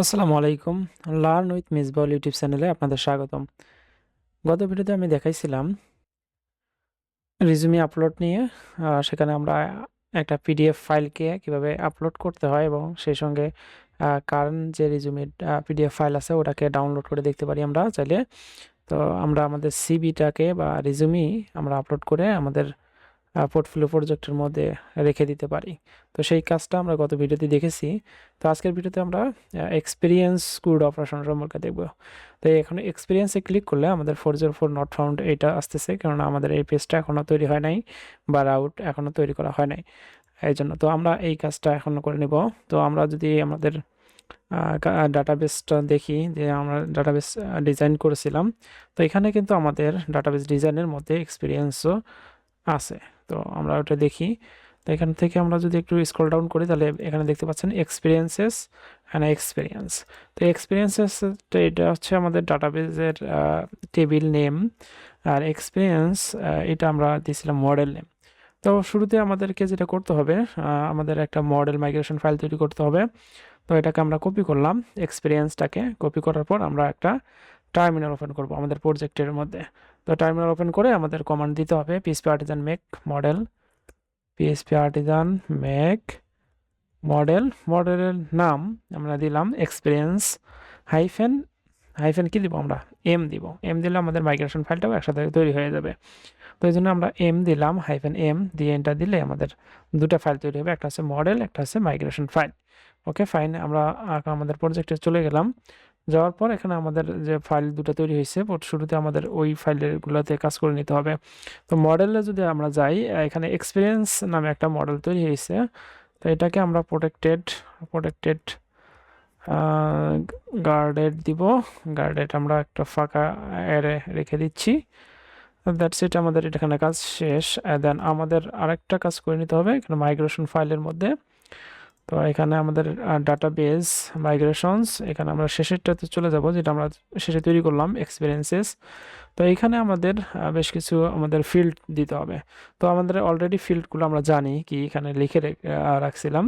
আসসালামু আলাইকুম। Learn with Misbaul YouTube চ্যানেলে আপনাদের স্বাগতম। গত ভিডিওতে আমি দেখাইছিলাম রিজুমি আপলোড নিয়ে। সেখানে আমরা একটা পিডিএফ ফাইলকে কিভাবে আপলোড করতে হয় এবং সেই সঙ্গে কারেন্ট যে রিজুমির পিডিএফ ফাইল আছে ওটাকে ডাউনলোড করে দেখতে পারি আমরা চাইলে। তো আমরা আমাদের সিভিটাকে বা রিজুমি আমরা আপলোড করে আমাদের পোর্টফোলিও প্রজেক্টের মধ্যে রেখে দিতে পারি। তো সেই কাজটা আমরা গত ভিডিওতে দেখেছি। তো আজকের ভিডিওতে আমরা এক্সপিরিয়েন্স কোড অপারেশন সম্পর্কে দেখব। তো এখানে এক্সপিরিয়েন্সে ক্লিক করলে আমাদের 404 নট ফাউন্ড এটা আসতেছে, কেননা আমাদের এই পেজটা এখনও তৈরি হয় নাই বা রাউট এখনও তৈরি করা হয় নাই, এই জন্য। তো আমরা এই কাজটা এখনও করে নেব। তো আমরা যদি আমাদের ডাটাবেসটা দেখি, যে আমরা ডাটাবেস ডিজাইন করেছিলাম, তো এখানে কিন্তু আমাদের ডাটাবেস ডিজাইনের মধ্যে এক্সপিরিয়েন্সও আছে। তো আমরা ওটা দেখি। তো এখান থেকে আমরা যদি একটু স্ক্রল ডাউন করি, তাহলে এখানে দেখতে পাচ্ছেন এক্সপিরিয়েন্সেস অ্যান্ড এক্সপিরিয়েন্স। তো এক্সপিরিয়েন্সেস এটা হচ্ছে আমাদের ডাটাবেজের টেবিল নেম, আর এক্সপিরিয়েন্স এটা আমরা দিয়েছিলাম মডেল নেম। তো শুরুতে আমাদেরকে যেটা করতে হবে, আমাদের একটা মডেল মাইগ্রেশন ফাইল তৈরি করতে হবে। তো এটাকে আমরা কপি করলাম, এক্সপিরিয়েন্সটাকে কপি করার পর আমরা একটা টার্মিনাল ওপেন করব আমাদের প্রজেক্টের মধ্যে। তো টার্মিনাল ওপেন করে আমাদের কমান্ড দিতে হবে PHP Artisan make model, PHP Artisan make model. মডেলের নাম আমরা দিলাম এক্সপিরিয়েন্স হাইফেন হাইফেন কি দিব আমরা, এম দিব। এম দিলে আমাদের মাইগ্রেশন ফাইলটাও একসাথে তৈরি হয়ে যাবে। তো এই জন্য আমরা এম দিলাম, হাইফেন এম দিয়ে এন্টার দিলে আমাদের দুটো ফাইল তৈরি হবে, একটা হচ্ছে মডেল, একটা হচ্ছে মাইগ্রেশন ফাইল। ওকে ফাইন, আমরা আমাদের প্রজেক্টে চলে গেলাম। যাওয়ার পর এখানে আমাদের যে ফাইল দুটো তৈরি হয়েছে, শুরুতে আমাদের ওই ফাইলগুলোতে কাজ করে নিতে হবে। তো মডেলে যদি আমরা যাই, এখানে এক্সপিরিয়েন্স নামে একটা মডেল তৈরি হয়েছে। তো এটাকে আমরা প্রোটেক্টেড গার্ডেড দিব। গার্ডেড আমরা একটা ফাঁকা অ্যারে রেখে দিচ্ছি। দ্যাটস ইট, আমাদের এখানে কাজ শেষ। দেন আমাদের আরেকটা কাজ করে নিতে হবে এখানে মাইগ্রেশন ফাইলের মধ্যে। তো এখানে আমাদের ডাটাবেস মাইগ্রেশনস, এখানে আমরা শেষেরটাতে চলে যাব, যেটা আমরা শেষে তৈরি করলাম এক্সপিরিয়েন্সেস। তো এইখানে আমাদের বেশ কিছু আমাদের ফিল্ড দিতে হবে। তো আমাদের অলরেডি ফিল্ডগুলো আমরা জানি কি, এখানে লিখে রাখছিলাম।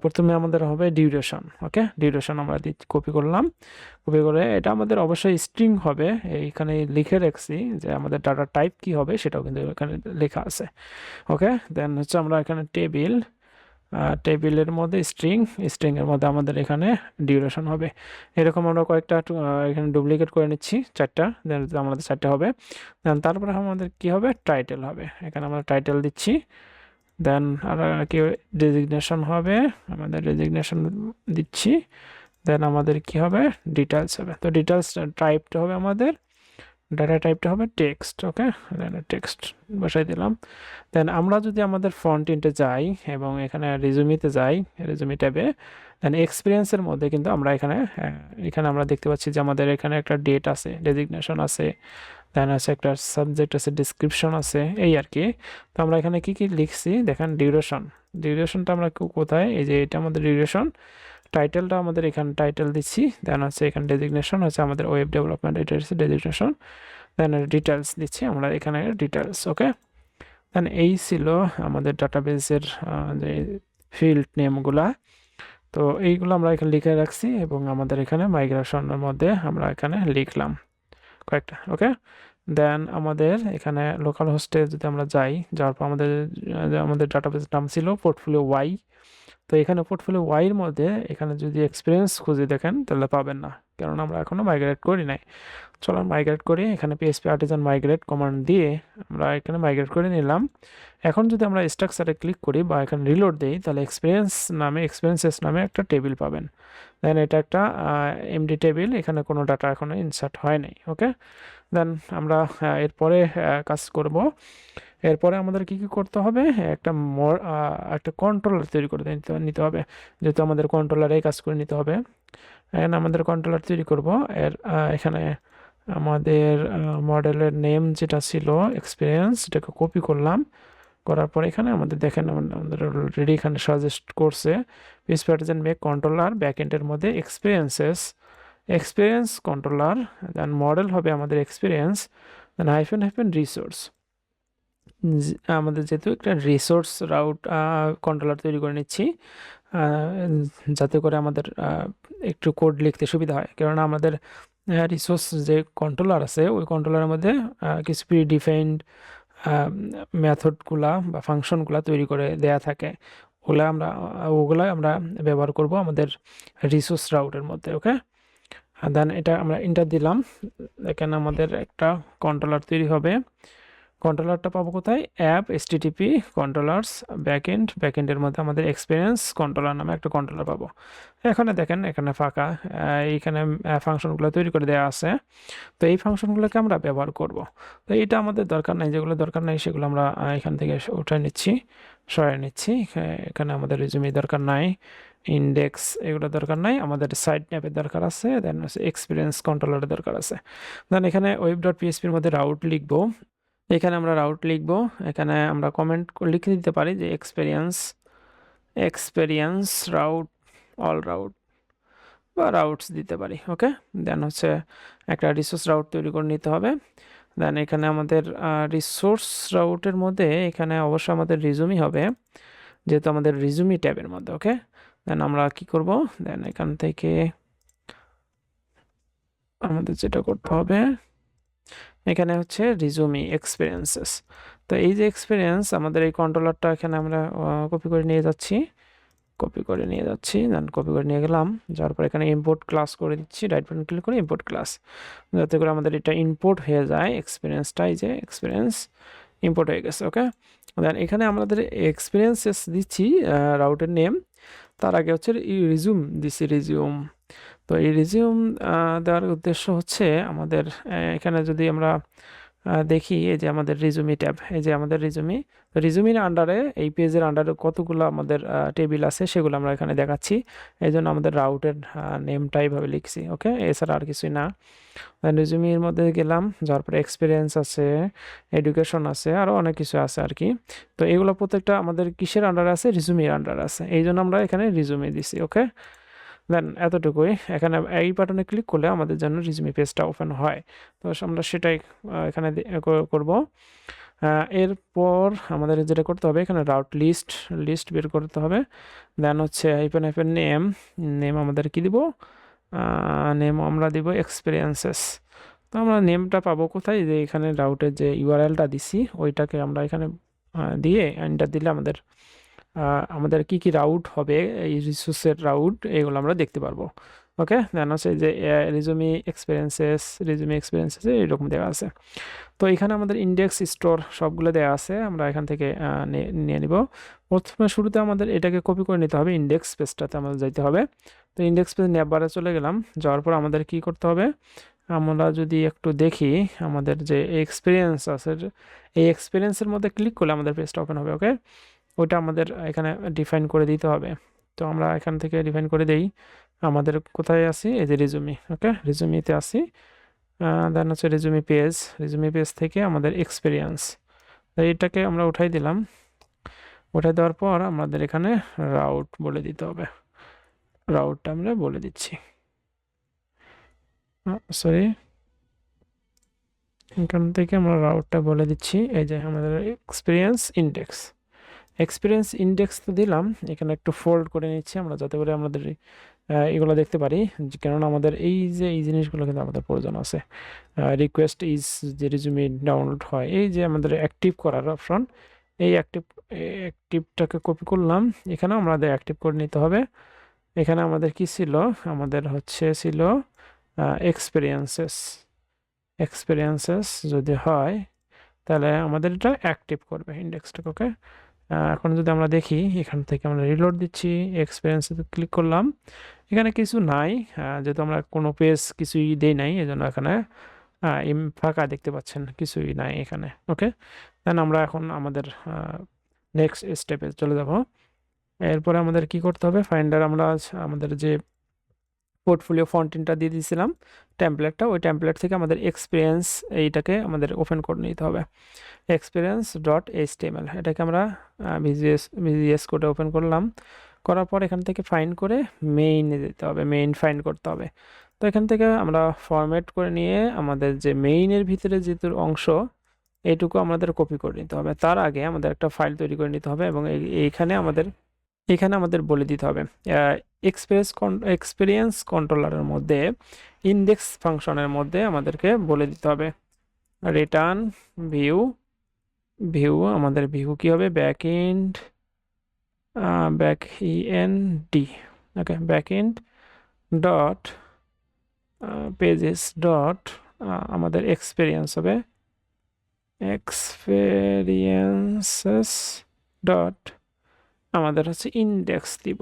প্রথমে আমাদের হবে ডিউরেশন। ওকে, ডিউরেশন আমরা কপি করলাম। কপি করে এটা আমাদের অবশ্যই স্ট্রিং হবে, এইখানে লিখে রাখছি যে আমাদের ডাটা টাইপ কি হবে সেটাও কিন্তু এখানে লেখা আছে। ওকে, দেন হচ্ছে আমরা এখানে টেবিলের মধ্যে স্ট্রিংয়ের মধ্যে আমাদের এখানে ডিউরেশন হবে। এরকম আমরা কয়েকটা এখানে ডুপ্লিকেট করে নিচ্ছি, চারটা, দেন আমাদের চারটা হবে। দেন তারপরে আমাদের কি হবে, টাইটেল হবে। এখানে আমরা টাইটেল দিচ্ছি। দেন আর কি ডেজিগনেশন হবে, আমাদের ডেজিগনেশন দিচ্ছি। দেন আমাদের কি হবে, ডিটেলস হবে। তো ডিটেলস টাইপটা হবে আমাদের, ডাটা টাইপটা হবে টেক্সট। ওকে, দেন টেক্সট বসাই দিলাম। দেন আমরা যদি আমাদের ফ্রন্ট এন্ডে যাই এবং এখানে রিজুমিতে যাই, রিজুমি ট্যাবে, দেন এক্সপিরিয়েন্সের মধ্যে কিন্তু আমরা এখানে আমরা দেখতে পাচ্ছি যে আমাদের এখানে একটা ডেট আছে, ডেজিগনেশন আছে, দেন আছে একটা সাবজেক্ট আছে, ডিসক্রিপশন আছে, এই আর কি। তো আমরা এখানে কি কি লিখছি দেখেন, ডিউরেশনটা আমরা কোথায়, এই যে এটা আমাদের ডিউরেশন। টাইটেলটা আমাদের এখানে টাইটেল দিচ্ছি। দেন হচ্ছে এখানে ডেজিগনেশন হচ্ছে আমাদের ওয়েব ডেভেলপমেন্ট, এটা হচ্ছে ডেজিগনেশন। দেন ডিটেলস দিচ্ছি আমরা এখানে, ডিটেলস। ওকে, দেন এই ছিল আমাদের ডাটাবেসের যে ফিল্ড নেমগুলা। তো এইগুলো আমরা এখানে লিখে রাখছি এবং আমাদের এখানে মাইগ্রেশনের মধ্যে আমরা এখানে লিখলাম কয়েকটা। ওকে, দেন আমাদের এখানে লোকাল হোস্টে যদি আমরা যাওয়ার পর আমাদের ডাটাবেস নাম ছিল পোর্টফোলিও ওয়াই। তো এখানে পোর্টফোলিও ওয়াইয়ের মধ্যে এখানে যদি এক্সপিরিয়েন্স খুঁজে দেখেন তাহলে পাবেন না, কারণ আমরা এখনও মাইগ্রেট করি নাই। চলো মাইগ্রেট করি, এখানে পিএইচপি আর্টিজান মাইগ্রেট কমান্ড দিয়ে আমরা এখানে মাইগ্রেট করে নিলাম। এখন যদি আমরা স্ট্রাকচারে ক্লিক করি বা এখানে রিলোড দিই, তাহলে এক্সপিরিয়েন্সেস নামে একটা টেবিল পাবেন। দেন এটা একটা এমডি টেবিল, এখানে কোনো ডাটা এখনো ইনসার্ট হয় নাই। ওকে, দেন আমরা এরপরে কাজ করব। এরপরে আমাদের কি কি করতে হবে, একটা কন্ট্রোলার তৈরি করে নিতে হবে, যেহেতু আমাদের কন্ট্রোলারে কাজ করে নিতে হবে। এখানে আমাদের কন্ট্রোলার তৈরি করব। এখানে আমাদের মডেলের নেম যেটা ছিল এক্সপিরিয়েন্স, এটাকে কপি করলাম। করার পর এখানে আমাদের দেখেন আমাদের অলরেডি এখানে সাজেস্ট করছে পিএইচপি আর্টিজান মেক কন্ট্রোলার ব্যাকএন্ডের মধ্যে এক্সপিরিয়েন্স কন্ট্রোলার। দেন মডেল হবে আমাদের এক্সপিরিয়েন্স, দেন হাইফেন রিসোর্স। আমাদের যেহেতু একটা রিসোর্স রাউট কন্ট্রোলার তৈরি করে নিচ্ছি, যাতে করে আমাদের একটু কোড লিখতে সুবিধা হয়, কেননা আমাদের রিসোর্স যে কন্ট্রোলার আছে ওই কন্ট্রোলারের মধ্যে কিছু প্রিডিফাইন্ড মেথডগুলা বা ফাংশনগুলা তৈরি করে দেয়া থাকে, ওগুলা আমরা ব্যবহার করব আমাদের রিসোর্স রাউটের মধ্যে। ওকে, দেন এটা আমরা এন্টার দিলাম, এখানে আমাদের একটা কন্ট্রোলার তৈরি হবে। কন্ট্রোলারটা পাবো কোথায়? অ্যাপ এসটিটিপি কন্ট্রোলার্স ব্যাকএন্ডের মধ্যে আমাদের এক্সপিরিয়েন্স কন্ট্রোলার নামে একটা কন্ট্রোলার পাবো। এখানে দেখেন এখানে ফাঁকা, এইখানে ফাংশনগুলো তৈরি করে দেওয়া আছে। তো এই ফাংশনগুলোকে আমরা ব্যবহার করব। তো এটা আমাদের দরকার নাই, যেগুলো দরকার নাই সেগুলো আমরা এখান থেকে উঠে নিচ্ছি, সরিয়ে নিচ্ছি। এখানে আমাদের রিজুমি দরকার নাই, ইন্ডেক্স এগুলো দরকার নাই, আমাদের সাইট ম্যাপের দরকার আছে, দেন এক্সপিরিয়েন্স কন্ট্রোলারের দরকার আছে। দেন এখানে web.php এর মধ্যে রাউট লিখবো, এখানে আমরা রাউট লিখব, এখানে আমরা কমেন্ট লিখে দিতে পারি যে এক্সপেরিয়েন্স রাউট, অল রাউট বা রাউটস দিতে পারি। ওকে, দেন হচ্ছে একটা রিসোর্স রাউট তৈরি করে নিতে হবে। দেন এখানে আমাদের রিসোর্স রাউটের মধ্যে এখানে অবশ্যই আমাদের রিজুমি হবে, যেহেতু আমাদের রিজুমি ট্যাবের মধ্যে। ওকে, দেন আমরা কি করব, দেন এখান থেকে আমাদের যেটা করতে হবে, এখানে হচ্ছে রিজুমি এক্সপিরিয়েন্সেস। তো এই যে এক্সপিরিয়েন্স, আমাদের এই কন্ট্রোলারটা এখানে আমরা কপি করে নিয়ে যাচ্ছি, দেন কপি করে নিয়ে গেলাম, যাওয়ার পর এখানে ইম্পোর্ট ক্লাস করে দিচ্ছি, রাইট বাটন ক্লিক করে ইম্পোর্ট ক্লাস, যাতে করে আমাদের এটা ইম্পোর্ট হয়ে যায় এক্সপিরিয়েন্সটা। এই যে এক্সপিরিয়েন্স ইম্পোর্ট হয়ে গেছে। ওকে, দেন এখানে আমাদের এক্সপিরিয়েন্সেস দিচ্ছি রাউটের নেম, তার আগে হচ্ছে রিজিউম দিচ্ছি, রিজিউম। তো এই রিজিউম দেওয়ার উদ্দেশ্য হচ্ছে আমাদের এখানে যদি আমরা দেখি, এই যে আমাদের রিজুমি ট্যাব, এই যে আমাদের রিজুমি, তো রিজুমির আন্ডারে এই পেজের আন্ডারে কতগুলো আমাদের টেবিল আছে সেগুলো আমরা এখানে দেখাচ্ছি, এই জন্য আমাদের রাউটের নেমটা এইভাবে লিখছি। ওকে, এছাড়া আর কিছুই না। রিজুমির মধ্যে গেলাম, যার পরে এক্সপিরিয়েন্স আছে, এডুকেশন আছে, আরও অনেক কিছু আছে আর কি। তো এগুলো প্রত্যেকটা আমাদের কিসের আন্ডারে আছে? রিজুমির আন্ডারে আছে, এই জন্য আমরা এখানে রিজুমি দিছি। ওকে, দেন এতটুকুই, এখানে এই বাটনে ক্লিক করলে আমাদের জন্য রিজুমি পেজটা ওপেন হয়। তো আমরা সেটাই এখানে করব। এরপর আমাদের যেটা করতে হবে, এখানে রাউট লিস্ট বের করতে হবে। দেন হচ্ছে হাইফেন নেম আমাদের কি দিব? নেম আমরা দিব এক্সপিরিয়েন্সেস। তো আমরা নেমটা পাবো কোথায়? যে এখানে রাউটের যে ইউআরএলটা দিছি ওইটাকে আমরা এখানে দিয়ে এন্টার দিলে আমাদের কি কি রাউট হবে, এই রিসোর্সের রাউট, এগুলো আমরা দেখতে পারবো। ওকে, দেন হচ্ছে যে রিজুমি এক্সপিরিয়েন্সেস এরকম দেওয়া আছে। তো এখানে আমাদের ইন্ডেক্স স্টোর সবগুলো দেওয়া আছে, আমরা এখান থেকে নিয়ে নিব। প্রথমে শুরুতে আমাদের এটাকে কপি করে নিতে হবে, ইন্ডেক্স পেজটাতে আমাদের যাইতে হবে। তো ইন্ডেক্স পেজ নেবারে চলে গেলাম, যাওয়ার পর আমাদের কি করতে হবে, আমরা যদি একটু দেখি আমাদের যে এক্সপিরিয়েন্স আছে, এই এক্সপিরিয়েন্সের মধ্যে ক্লিক করলে আমাদের পেজটা ওপেন হবে। ওকে, ওইটা আমাদের এখানে ডিফাইন করে দিতে হবে। তো আমরা এখান থেকে ডিফাইন করে দেই, আমাদের কোথায় আসি? এই যে রিজুমি। ওকে, রিজুমিতে আসি, দেন হচ্ছে রিজুমি পেজ থেকে আমাদের এক্সপিরিয়েন্স, এইটাকে আমরা উঠাই দিলাম। উঠাই দেওয়ার পর আমাদের এখানে রাউট বলে দিতে হবে, রাউটটা আমরা বলে দিচ্ছি, সরি, এখান থেকে আমরা রাউটটা বলে দিচ্ছি। এই যে আমাদের এক্সপিরিয়েন্স ইন্ডেক্স তো দিলাম, এখানে একটু ফোল্ড করে নিচ্ছি আমরা, যাতে করে আমাদের এগুলো দেখতে পারি, কেননা আমাদের এই জিনিসগুলো কিন্তু আমাদের প্রয়োজন আছে। রিকোয়েস্ট ইজ যে রিজুমি ডাউনলোড হয়, এই যে আমাদের অ্যাক্টিভ করার অপশন, এই অ্যাক্টিভটাকে কপি করলাম, এখানেও আমাদের অ্যাক্টিভ করে নিতে হবে। এখানে আমাদের কি ছিল? আমাদের ছিল এক্সপিরিয়েন্সেস যদি হয় তাহলে আমাদের এটা অ্যাক্টিভ করবে ইন্ডেক্সটাকে। ওকে, এখন যদি আমরা দেখি, এখান থেকে আমরা রিলোড দিচ্ছি, এক্সপিরিয়েন্সে ক্লিক করলাম, এখানে কিছু নাই, যেহেতু আমরা কোনো পেজ কিছুই দেই নাই, এই জন্য এখানে ফাঁকা দেখতে পাচ্ছেন, কিছুই নাই এখানে। ওকে, দেন আমরা এখন আমাদের নেক্সট স্টেপে চলে যাব। এরপরে আমাদের কি করতে হবে? ফাইন্ডার আমরা আমাদের যে পোর্টফোলিও ফন্টিনটা দিয়ে দিয়েছিলাম টেমপ্লেটটা, ওই টেমপ্লেট থেকে আমাদের এক্সপিরিয়েন্স এইটাকে আমাদের ওপেন করে নিতে হবে, experience.html, এটাকে আমরা ভিজিএস কোডে ওপেন করলাম। করার পর এখান থেকে ফাইন্ড করে মেইনে যেতে হবে, মেইন ফাইন্ড করতে হবে। তো এখান থেকে আমরা ফরম্যাট করে নিয়ে আমাদের যে মেইনের ভিতরে যেহেতু অংশ, এইটুকু আমাদের কপি করে নিতে হবে। তার আগে আমাদের একটা ফাইল তৈরি করে নিতে হবে, এবং এইখানে আমাদের এখানে আমাদের বলে দিতে হবে এক্সপিরিয়েন্স কন্ট্রোলারের মধ্যে ইন্ডেক্স ফাংশনের মধ্যে আমাদেরকে বলে দিতে হবে রিটার্ন ভিউ ভিউ আমাদের ভিউ কি হবে ব্যাকএন্ড ব্যাকএন্ড ওকে ব্যাকএন্ড ডট পেজেস ডট আমাদের এক্সপিরিয়েন্স হবে এক্সপিরিয়েন্সেস ডট আমাদের হচ্ছে ইন্ডেক্স দিব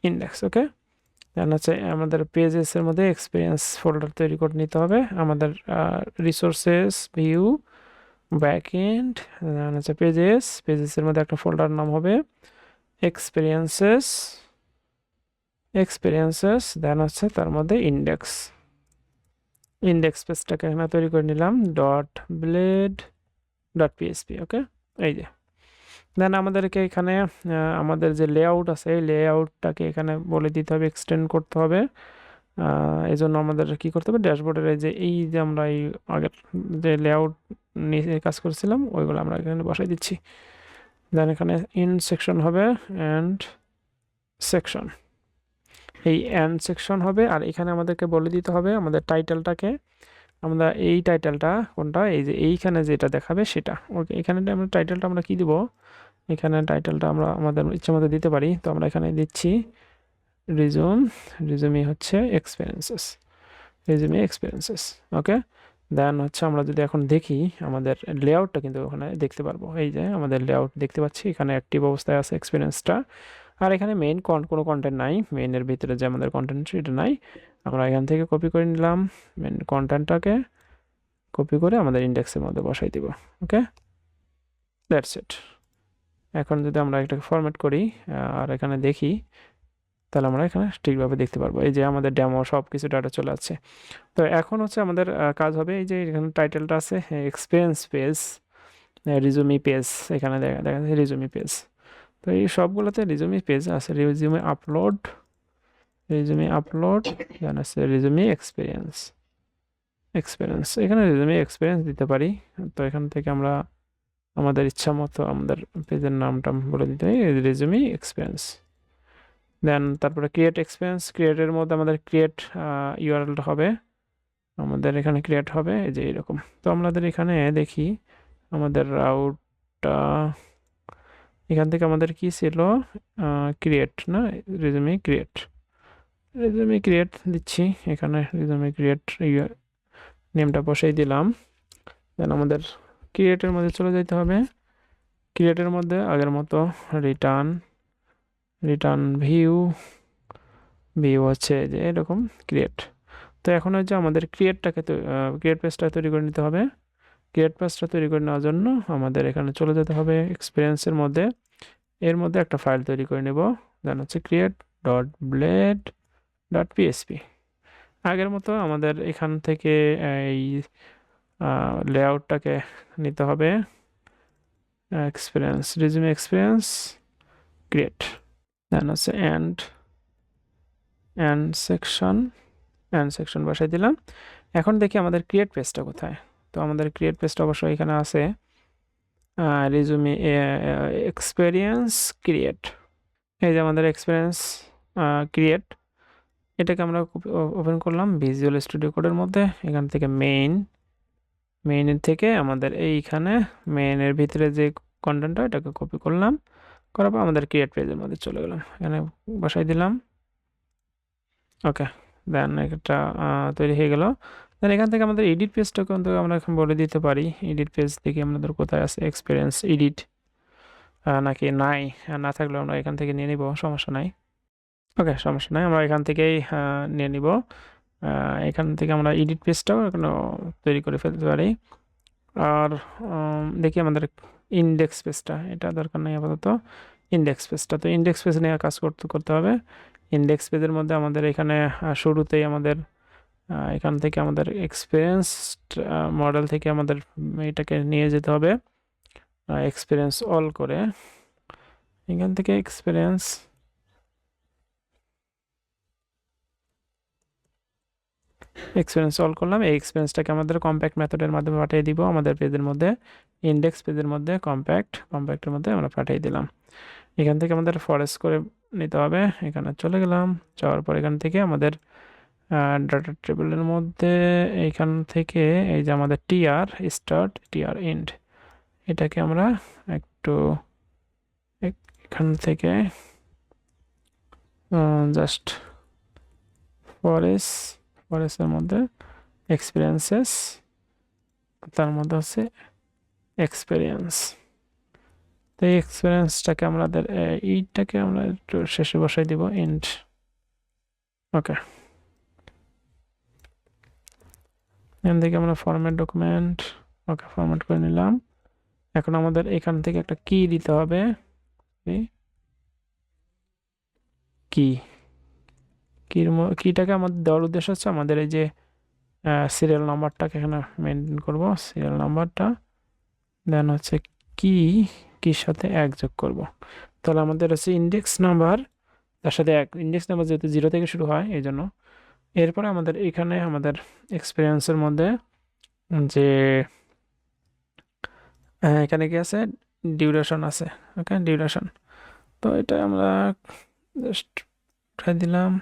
ইন্ডেক্স ওকে দেন হচ্ছে আমাদের পেজেসের মধ্যে এক্সপিরিয়েন্স ফোল্ডার তৈরি করে নিতে হবে আমাদের রিসোর্সেস ভিউ ব্যাকএন্ড দেন হচ্ছে পেজেসের মধ্যে একটা ফোল্ডার নাম হবে এক্সপিরিয়েন্সেস দেন হচ্ছে তার মধ্যে ইন্ডেক্স পেজটাকে এখানে তৈরি করে নিলাম ডট ব্লেড ডট পিএসপি ওকে এই যে দেন আমাদেরকে এখানে আমাদের যে লেআউট আছে এই লেআউটটাকে এখানে বলে দিতে হবে এক্সটেন্ড করতে হবে এই জন্য আমাদের কি করতে হবে ড্যাশবোর্ডের এই যে আমরা এই আগের যে লেআউট নিয়ে কাজ করেছিলাম ওইগুলো আমরা এখানে বসাই দিচ্ছি দেন এখানে ইন সেকশন হবে অ্যান্ড সেকশন এই অ্যান্ড সেকশন হবে আর এখানে আমাদেরকে বলে দিতে হবে আমাদের টাইটেলটাকে আমরা এই টাইটেলটা কোনটা এই যে এইখানে যেটা দেখাবে সেটা ওকে এখানে আমরা টাইটেলটা আমরা কি দিব এখানে টাইটেলটা আমরা আমাদের ইচ্ছে মতো দিতে পারি তো আমরা এখানে দিচ্ছি রিজুমি হচ্ছে এক্সপিরিয়েন্সেস ওকে দেন হচ্ছে আমরা যদি এখন দেখি আমাদের লেআউটটা কিন্তু ওখানে দেখতে পারবো এই যে আমাদের লেআউট দেখতে পাচ্ছি এখানে অ্যাক্টিভ অবস্থায় আছে এক্সপিরিয়েন্সটা আর এখানে মেইন কোনো কন্টেন্ট নাই মেইনের ভিতরে যে আমাদের কন্টেন্ট সেটা নাই আমরা এখান থেকে কপি করে নিলাম মেইন কন্টেন্টটাকে কপি করে আমাদের ইন্ডেক্সের মধ্যে বসাই দিব ওকে দ্যাটস ইট এখন যদি আমরা এটাকে ফরম্যাট করি আর এখানে দেখি তাহলে আমরা এখানে ঠিকভাবে দেখতে পারবো এই যে আমাদের ডেমো সব কিছু ডাটা চলে আসছে তো এখন হচ্ছে আমাদের কাজ হবে এই যে এখানে টাইটেলটা আছে এক্সপিরিয়েন্স পেজ রিজুমি পেজ এখানে দেখা যাচ্ছে রিজুমি পেজ তো এই সবগুলোতে রিজুমি পেজ আছে রিজুমি আপলোড দেন আছে রিজুমি এক্সপিরিয়েন্স এখানে রিজুমি এক্সপিরিয়েন্স দিতে পারি তো এখান থেকে আমরা আমাদের ইচ্ছা মতো আমাদের পেজের নামটা বলে দিতে হয় রিজুমি এক্সপিরিয়েন্স দেন তারপরে ক্রিয়েটের মধ্যে আমাদের ক্রিয়েট ইউআরএলটা হবে আমাদের এখানে ক্রিয়েট হবে এই যে এরকম তো আমাদের এখানে দেখি আমাদের রাউটটা এখান থেকে আমাদের কি ছিল ক্রিয়েট না রিজুমি ক্রিয়েট দিচ্ছি এখানে রিজুমি ক্রিয়েট নেমটা বসাই দিলাম দেন আমাদের ক্রিয়েটের মধ্যে চলে যেতে হবে ক্রিয়েটের মধ্যে আগের মতো রিটার্ন ভিউ হচ্ছে যে এরকম ক্রিয়েট তো এখন হচ্ছে আমাদের ক্রিয়েট পেজটা তৈরি করে নিতে হবে ক্রিয়েট পেজটা তৈরি করে নেওয়ার জন্য আমাদের এখানে চলে যেতে হবে এক্সপিরিয়েন্সের মধ্যে এর মধ্যে একটা ফাইল তৈরি করে নেব দেন হচ্ছে create.blade.php আগের মতো আমাদের এখান থেকে এই লেআউটটাকে নিতে হবে রিজুমি এক্সপিরিয়েন্স ক্রিয়েট দেন হচ্ছে অ্যান্ড সেকশন বসাই দিলাম এখন দেখি আমাদের ক্রিয়েট পেজটা কোথায় তো আমাদের ক্রিয়েট পেজটা অবশ্যই এখানে আছে রিজুমি এক্সপিরিয়েন্স ক্রিয়েট এই যে আমাদের এক্সপিরিয়েন্স ক্রিয়েট এটাকে আমরা ওপেন করলাম ভিজুয়াল স্টুডিও কোডের মধ্যে এখান থেকে মেইনের থেকে আমাদের এইখানে মেইনের ভিতরে যে কন্টেন্টটা এটাকে কপি করলাম করার পর আমাদের ক্রিয়েট পেজের মধ্যে চলে গেলাম এখানে বসাই দিলাম ওকে দেন এটা তৈরি হয়ে গেল দেন এখান থেকে আমাদের এডিট পেজটা কিন্তু আমরা এখন বলে দিতে পারি এডিট পেজ থেকে আমাদের কোথায় আছে এক্সপিরিয়েন্স এডিট নাকি নাই না থাকলে আমরা এখান থেকে নিয়ে নিব সমস্যা নাই ওকে সমস্যা নাই আমরা এখান থেকেই নিয়ে নিব এখান থেকে আমরা এডিট পেজটাও এখনো তৈরি করে ফেলতে পারি আর দেখি আমাদের ইন্ডেক্স পেজটা এটা দরকার নেই আপাতত ইন্ডেক্স পেজটা তো ইন্ডেক্স পেজ নিয়ে কাজ করতে হবে ইন্ডেক্স পেজের মধ্যে আমাদের এখানে শুরুতেই আমাদের এখান থেকে আমাদের এক্সপিরিয়েন্স মডেল থেকে আমাদের এটাকে নিয়ে যেতে হবে এক্সপিরিয়েন্স অল করে এখান থেকে এক্সপিরিয়েন্স অল করলাম এই এক্সপিরিয়েন্সটাকে আমাদের কম্প্যাক্ট মেথডের মাধ্যমে পাঠিয়ে দিব আমাদের পেজের মধ্যে ইন্ডেক্স পেজের মধ্যে কম্প্যাক্টের মধ্যে আমরা পাঠিয়ে দিলাম এখান থেকে আমাদের ফরেস্ট করে নিতে হবে। এখানে চলে গেলাম, যাওয়ার পর এখান থেকে আমাদের ডাটা টেবিলের মধ্যে এইখান থেকে এই যে আমাদের টিআর স্টার্ট টিআর এন্ড, এটাকে আমরা একটু এখান থেকে জাস্ট ফরেস্টের মধ্যে এক্সপিরিয়েন্সেস, তার মধ্যে হচ্ছে এক্সপিরিয়েন্স। তো এই এক্সপিরিয়েন্সটাকে আমাদের এইটাকে আমরা একটু শেষে বসাই দিব এন্ড। ওকে, এখান থেকে আমরা ফরম্যাট ডকুমেন্ট, ওকে ফরম্যাট করে নিলাম। এখন আমাদের এখান থেকে একটা কি দিতে হবে, কিটাকে আমাদের দেওয়ার উদ্দেশ্য হচ্ছে আমাদের এই যে সিরিয়াল নাম্বারটাকে এখানে মেনটেন করব, সিরিয়াল নাম্বারটা, দেন হচ্ছে কির সাথে 1 যোগ করব। তাহলে আমাদের হচ্ছে ইন্ডেক্স নাম্বার, তার সাথে 1, ইন্ডেক্স নাম্বার যেহেতু 0 থেকে শুরু হয় এই জন্য। এরপরে আমাদের এখানে আমাদের এক্সপিরিয়েন্সের মধ্যে যে এখানে কি আছে, ডিউরেশন আছে। ওকে, ডিউরেশন, তো এটা আমরা জাস্ট উঠাই দিলাম।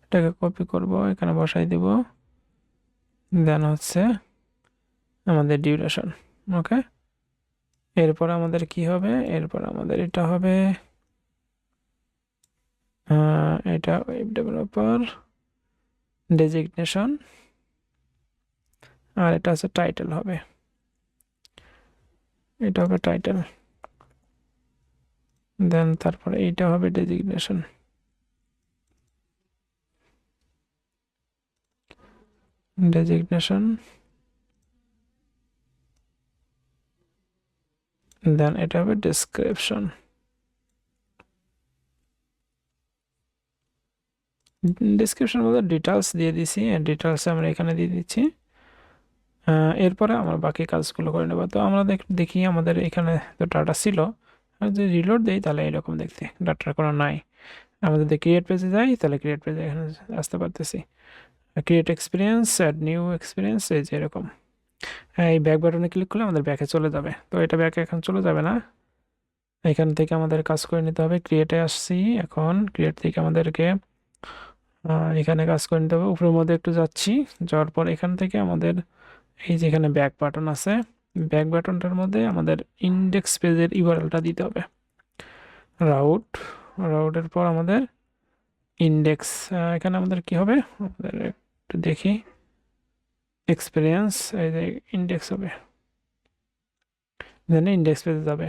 এটাকে কপি করব, এখানে বসাই দেব, দেন হচ্ছে আমাদের ডিউরেশন। ওকে, এরপর আমাদের কি হবে, এরপর আমাদের এটা হবে এটা ওয়েব ডেভেলপার ডেজিগনেশন, আর এটা হচ্ছে টাইটেল হবে, এটা হবে টাইটেল, দেন তারপরে এইটা হবে ডেজিগনেশন। দেন এটা হবে ডেসক্রিপশন। ডিসক্রিপশন বলতে ডিটেলস দিয়ে দিছি, ডিটেলস আমরা এখানে দিয়ে দিচ্ছি। এরপরে আমরা বাকি কাজগুলো করে নেব। তো আমরা দেখি আমাদের এখানে তো ডাটা ছিল, যদি রিলোড দেই তাহলে এরকম দেখতে, ডাটার কোনো নাই। আমরা যদি ক্রিয়েট পেজে যাই তাহলে ক্রিয়েট পেজে এখানে আসতে পারতেছি, create experience, add new experience, এই যে এরকম। এই ব্যাক বাটনে ক্লিক করলে আমাদের ব্যাকে চলে যাবে। তো এটা ব্যাকে এখন চলে যাবে না, এখান থেকে আমাদের কাজ করে নিতে হবে। ক্রিয়েটে আসছি, এখন ক্রিয়েট থেকে আমাদেরকে এখানে কাজ করে নিতে হবে। উপরের মধ্যে একটু যাচ্ছি, যাওয়ার পর এখান থেকে আমাদের এই যে এখানে ব্যাক বাটন আছে, ব্যাক বাটনটার মধ্যে আমাদের ইন্ডেক্স পেজের ইউআরএলটা দিতে হবে। রাউটের পর আমাদের ইন্ডেক্স, এখানে আমাদের কি হবে, আমাদের একটু দেখি, এক্সপিরিয়েন্স, এই যে ইন্ডেক্স হবে, দেন ইন্ডেক্স পেজে যাবে।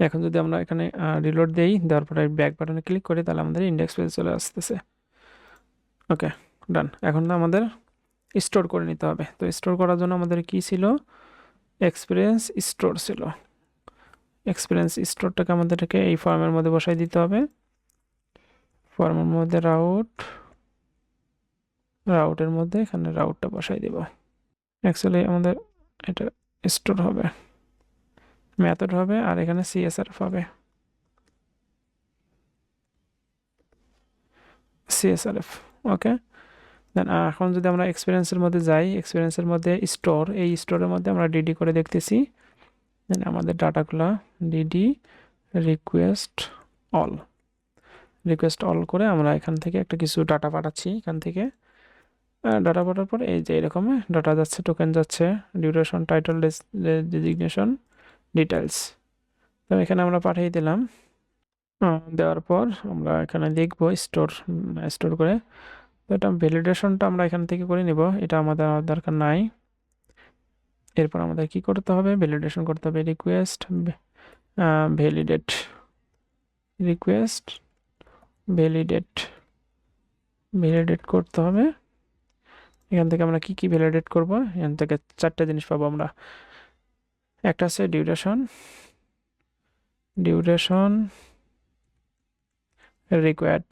এখন যদি আমরা এখানে রিলোড দেই, দেওয়ার পরে ব্যাক বাটনে ক্লিক করি, তাহলে আমাদের ইন্ডেক্স পেজে চলে আসতেছে। ওকে, ডান। এখন আমাদের স্টোর করে নিতে হবে। তো স্টোর করার জন্য আমাদের কি ছিল, এক্সপিরিয়েন্স স্টোর ছিল। এক্সপিরিয়েন্স স্টোরটাকে আমাদেরকে এই ফর্মের মধ্যে বসাই দিতে হবে। ফর্মের মধ্যে রাউটের মধ্যে এখানে রাউটটা বসাই দেব। অ্যাকচুয়ালি আমাদের এটা স্টোর হবে, মেথড হবে, আর এখানে সিএসআরএফ হবে, সিএসআরএফ। ওকে, দেন এখন যদি আমরা এক্সপিরিয়েন্সের মধ্যে যাই, এক্সপিরিয়েন্সের মধ্যে স্টোর, এই স্টোরের মধ্যে আমরা ডিডি করে দেখতেছি, দেন আমাদের ডাটাগুলো ডিডি রিকোয়েস্ট অল করে আমরা এখান থেকে একটা কিছু ডাটা পাঠাচ্ছি। এখান থেকে ডাটা পাঠার পর এই যে এরকম ডাটা যাচ্ছে, টোকেন যাচ্ছে, ডিউরেশন, টাইটেল, ডেজিগনেশন, ডিটেলস। তো এখানে আমরা পাঠিয়ে দিলাম। দেওয়ার পর আমরা এখানে লিখবো স্টোর করে। তো এটা ভ্যালিডেশনটা আমরা এখান থেকে করে নিব, এটা আমাদের দরকার নাই। এরপর আমাদের কি করতে হবে, ভ্যালিডেশন করতে হবে, রিকোয়েস্ট ভ্যালিডেট করতে হবে। এখান থেকে আমরা কি ভ্যালিডেট করব, এখান থেকে 4টে জিনিস পাবো আমরা। একটা আছে ডিউরেশন রিকোয়ার্ড,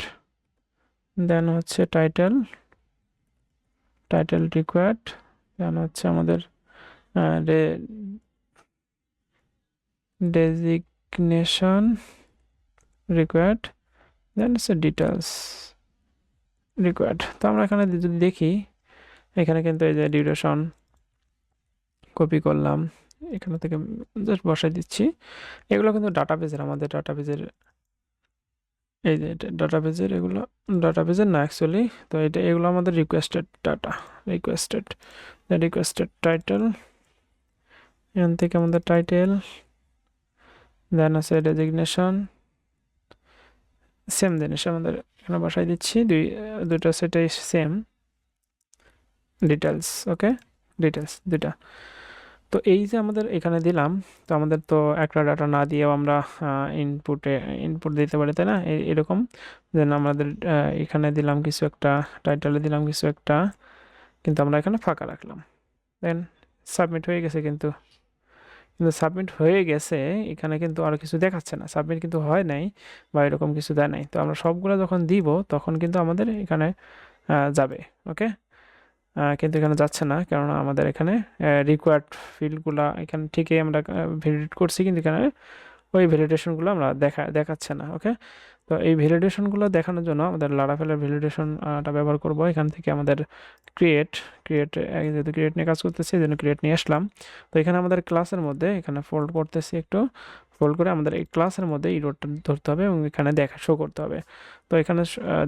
দেন হচ্ছে টাইটেল রিকোয়ার্ড, দেন হচ্ছে আমাদের ডেজিগনেশন রিকোয়ার্ড, দেন হচ্ছে ডিটেলস রিকোয়ার্ড। তো আমরা এখানে যদি দেখি, এখানে কিন্তু এই যে ডিউরেশন, কপি করলাম, এখানে থেকে জাস্ট বসাই দিচ্ছি। এগুলো কিন্তু ডাটাবেজের, আমাদের ডাটাবেজের, এই যে এটা ডাটাবেজের, এগুলো ডাটাবেজের না অ্যাকচুয়ালি। তো এগুলো আমাদের রিকোয়েস্টেড ডাটা, রিকোয়েস্টেড টাইটেল, এখান থেকে আমাদের টাইটেল, দেন আছে ডেজিগনেশন, সেম জিনিস আমাদের এখানে বসাই দিচ্ছি, দুটো সেটাই সেম, ডিটেলস, ওকে, ডিটেলস দুটা। তো এই যে আমাদের এখানে দিলাম, তো আমাদের তো একটা ডাটা না দিয়েও আমরা ইনপুট দিতে পারি, তাই না? এরকম দেন আমাদের এখানে দিলাম কিছু একটা, টাইটেলে দিলাম কিছু একটা, কিন্তু আমরা এখানে ফাঁকা রাখলাম। দেন সাবমিট হয়ে গেছে, কিন্তু সাবমিট হয়ে গেছে, এখানে কিন্তু আর কিছু দেখাচ্ছে না, সাবমিট কিন্তু হয় নাই বা এরকম কিছু দেয় নাই। তো আমরা সবগুলো যখন দিব তখন কিন্তু আমাদের এখানে যাবে, ওকে। কিন্তু এখানে যাচ্ছে না, কেননা আমাদের এখানে রিকোয়ার্ড ফিল্ডগুলো এখানে ঠিকই আমরা ভ্যালিডেট করছি, কিন্তু এখানে ওই ভ্যালিডেশনগুলো আমরা দেখাচ্ছে না, ওকে। তো এই ভ্যালিডেশনগুলো দেখানোর জন্য আমাদের লারাভেলের ভ্যালিডেশনটা ব্যবহার করব। এখান থেকে আমাদের ক্রিয়েট যেহেতু ক্রিয়েট নিয়ে কাজ করতেছি, এই জন্য ক্রিয়েট নিয়ে আসলাম। তো এখানে আমাদের ক্লাসের মধ্যে এখানে ফোল্ড করতেছি, একটু ফোল্ড করে আমাদের এই ক্লাসের মধ্যে ইরোরটা ধরতে হবে এবং এখানে শো করতে হবে। তো এখানে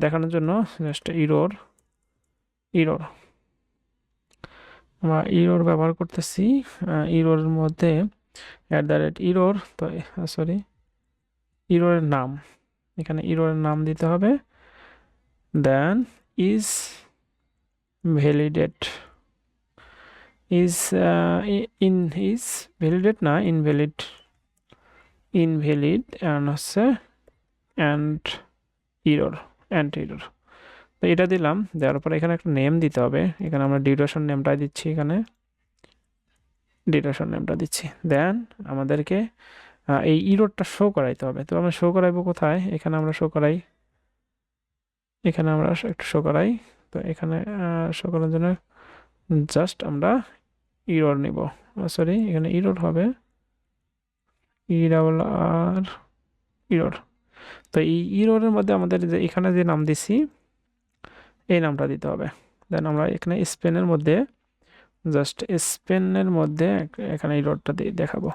দেখানোর জন্য জাস্ট ইরোর আমরা ইরোর ব্যবহার করতেছি। ইরোরের মধ্যে @ইরোর, তো সরি, ইরোরের নাম, এখানে ইরোরের নাম দিতে হবে। দেন ইজ ভ্যালিডেট, ইজ ভ্যালিডেট না, ইনভ্যালিড অ্যান্ড হচ্ছে অ্যান্ড ইরোর, তো এটা দিলাম। দেওয়ার পরে এখানে একটা নেম দিতে হবে, এখানে আমরা ডিউরেশন নেমটা দিচ্ছি, এখানে ডিউরেশন নেমটা দিচ্ছি। দেন আমাদেরকে এই ইরোরটা শো করাইতে হবে। তো আমরা শো করাইবো কোথায়? এখানে আমরা শো করাই, এখানে আমরা একটু শো করাই। তো এখানে শো করার জন্য জাস্ট আমরা ইরোর নিব, সরি এখানে ইরোর হবে, ইরোর। তো এই ইরোরের মধ্যে আমাদের যে এখানে যে নাম দিছি এই নামটা দিতে হবে। দেন আমরা এখানে স্পেনের মধ্যে জাস্ট স্পেনের মধ্যে এখানে ইরোরটা দেখাবো।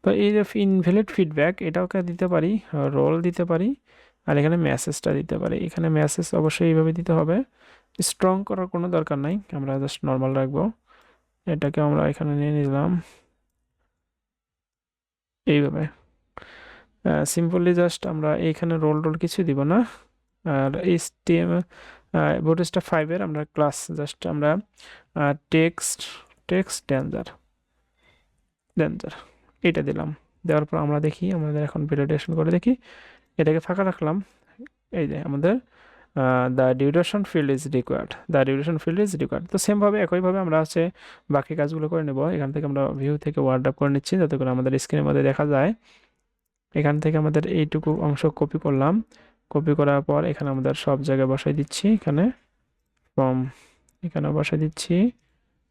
তো এই যে ইনভ্যালিড ফিডব্যাক, এটাওকে দিতে পারি, রোল দিতে পারি, আর এখানে মেসেজটা দিতে পারি। এখানে মেসেজ অবশ্যই এইভাবে দিতে হবে, স্ট্রং করার কোনো দরকার নাই, আমরা জাস্ট নর্মাল রাখবো। এটাকে আমরা এখানে নিয়ে নিলাম এইভাবে, সিম্পলি জাস্ট আমরা এইখানে রোল কিছু দিব না। আর HTML বুটস্ট্র্যাপ 5-এর আমরা ক্লাস জাস্ট আমরা টেক্সট ডেঞ্জার এটা দিলাম। দেওয়ার পর আমরা দেখি, আমাদের এখন ভ্যালিডেশন করে দেখি, এটাকে ফাঁকা রাখলাম। এই যে আমাদের the duration field is required, তো সেমভাবে একইভাবে আমরা হচ্ছে বাকি কাজগুলো করে নেব। এখান থেকে আমরা ভিউ থেকে ওয়ার্ড আপ করে নিচ্ছি যাতে করে আমাদের স্ক্রিনের মধ্যে দেখা যায়। এখান থেকে আমাদের এইটুকু অংশ কপি করলাম, কপি করার পর এখানে আমাদের সব জায়গায় বসাই দিচ্ছি, এখানে ফ্রম এখানেও বসাই দিচ্ছি,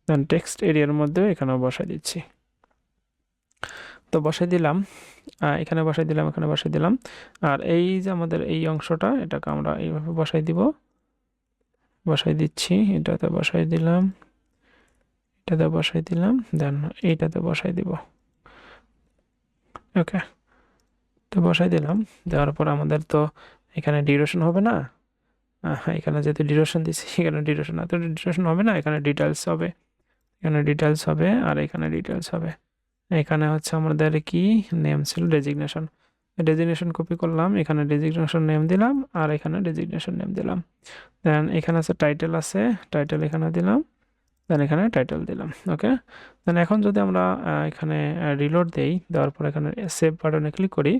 দেন টেক্সট এরিয়ার মধ্যে এখানেও বসাই দিচ্ছি। তো বসাই দিলাম, এখানে বসাই দিলাম, এখানে বসাই দিলাম। আর এই যে আমাদের এই অংশটা, এটাকে আমরা এইভাবে বসাই দিচ্ছি, এটাতে বসাই দিলাম, এটাতে বসাই দিলাম, দেন এইটাতে বসাই দিব, ওকে। তো বসাই দিলাম, দেওয়ার পর আমাদের তো এখানে ডিউরেশন হবে না, এখানে যেহেতু ডিউরেশন দিচ্ছি এখানে ডিউরেশন হবে না, এখানে ডিটেলস হবে, আর এখানে ডিটেলস হবে। এখানে হচ্ছে আমাদের কি নেম ছিল ডেজিগনেশন কপি করলাম, এখানে ডেজিগনেশন নেম দিলাম, আর এখানে ডেজিগনেশন নেম দিলাম। দেন এখানে আছে টাইটেল এখানে দিলাম, দেন এখানে টাইটেল দিলাম, ওকে। দেন এখন যদি আমরা এখানে রিলোড দেই, দেওয়ার পর এখানে সেভ বাটনে ক্লিক করি,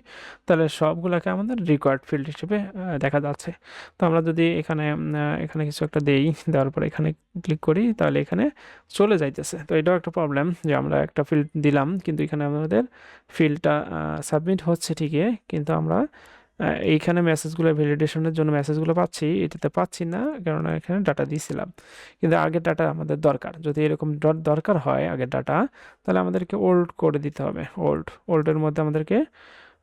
তাহলে সবগুলোকে আমাদের রিকোয়ার্ড ফিল্ড হিসেবে দেখা যাচ্ছে। তো আমরা যদি এখানে কিছু একটা দেই, দেওয়ার পর এখানে ক্লিক করি, তাহলে এখানে চলে যাইতেছে। তো এটাও একটা প্রবলেম যে আমরা একটা ফিল্ড দিলাম, কিন্তু এখানে আমাদের ফিল্ডটা সাবমিট হচ্ছে ঠিকই, কিন্তু আমরা এইখানে মেসেজগুলো ভ্যালিডেশনের জন্য মেসেজগুলো পাচ্ছি, এটাতে পাচ্ছি না, কেননা এখানে ডাটা দিয়েছিলাম, কিন্তু আগের ডাটা আমাদের দরকার। যদি এরকম দরকার হয় আগের ডাটা, তাহলে আমাদেরকে ওল্ড করে দিতে হবে, ওল্ডের মধ্যে আমাদেরকে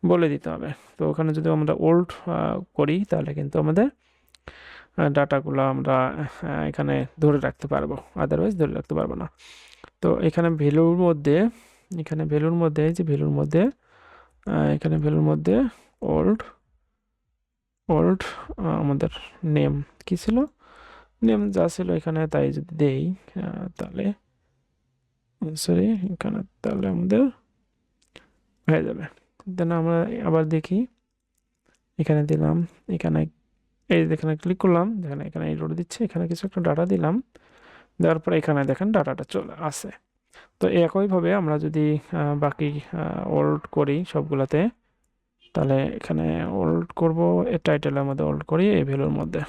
বলে দিতে হবে। তো ওখানে যদি আমরা ওল্ড করি, তাহলে কিন্তু আমাদের ডাটাগুলো আমরা এখানে ধরে রাখতে পারবো, আদারওয়াইজ ধরে রাখতে পারবো না। তো তো এখানে ভ্যালুর মধ্যে এই যে ভ্যালুর মধ্যে এখানে ভ্যালুর মধ্যে ওল্ড আমাদের নেম কি ছিল, নেম যা ছিল এখানে তাই যদি দেই তাহলে সরি এখানে তাহলে আমাদের হয়ে যাবে। দেন আমরা আবার দেখি, এখানে দিলাম, এখানে এই এখানে ক্লিক করলাম, দেখেন এখানে এই রোড দিচ্ছে, এখানে কিছু একটা ডাটা দিলাম, দেওয়ার পরে এখানে দেখেন ডাটাটা চলে আসে। তো একইভাবে আমরা যদি বাকি ওল্ড করি সবগুলাতে, তাহলে এখানে ওল্ড করব, এই টাইটেলের মধ্যে ওল্ড করি, এই ভ্যালুর মধ্যে